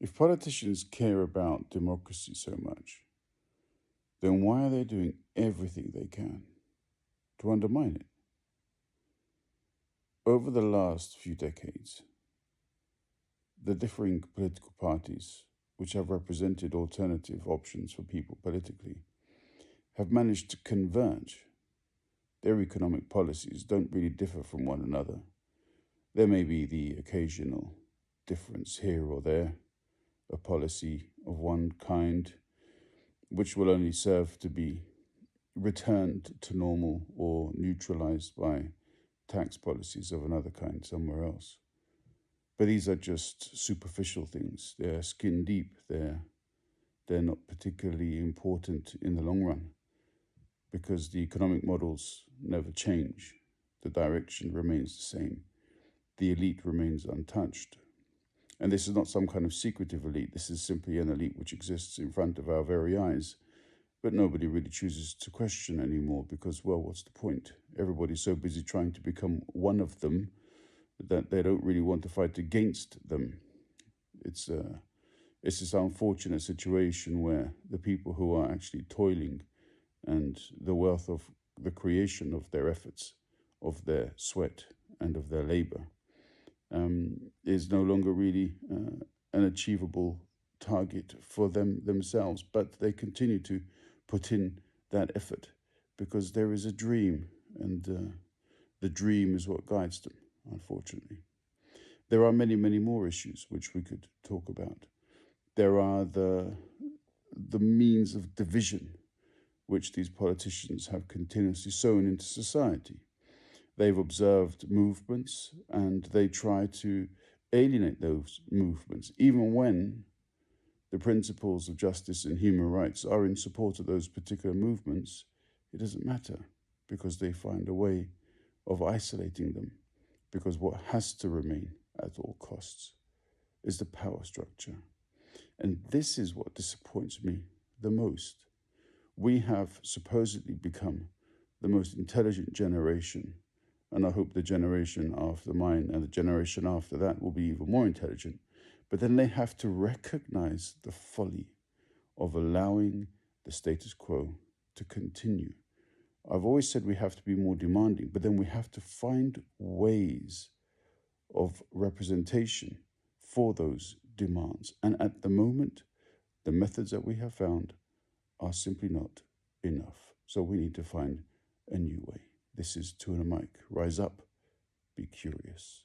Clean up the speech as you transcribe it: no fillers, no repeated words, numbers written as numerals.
If politicians care about democracy so much, then why are they doing everything they can to undermine it? Over the last few decades, the differing political parties, which have represented alternative options for people politically, have managed to converge. Their economic policies don't really differ from one another. There may be the occasional difference here or there, a policy of one kind which will only serve to be returned to normal or neutralized by tax policies of another kind somewhere else. But these are just superficial things. They're skin deep. They're not particularly important in the long run because the economic models never change. The direction remains the same. The elite remains untouched. And this is not some kind of secretive elite. This is simply an elite which exists in front of our very eyes. But nobody really chooses to question anymore because, well, what's the point? Everybody's so busy trying to become one of them that they don't really want to fight against them. It's this unfortunate situation where the people who are actually toiling and the wealth of the creation of their efforts, of their sweat and of their labor, is no longer really an achievable target for themselves, but they continue to put in that effort because there is a dream, and the dream is what guides them, unfortunately. There are many, many more issues which we could talk about. There are the means of division which these politicians have continuously sown into society. They've observed movements and they try to alienate those movements, even when the principles of justice and human rights are in support of those particular movements. It doesn't matter because they find a way of isolating them, because what has to remain at all costs is the power structure. And this is what disappoints me the most. We have supposedly become the most intelligent generation, and I hope the generation after mine and the generation after that will be even more intelligent. But then they have to recognize the folly of allowing the status quo to continue. I've always said we have to be more demanding, but then we have to find ways of representation for those demands. And at the moment, the methods that we have found are simply not enough. So we need to find a new way. This is Tuna Mike. Rise up, be curious.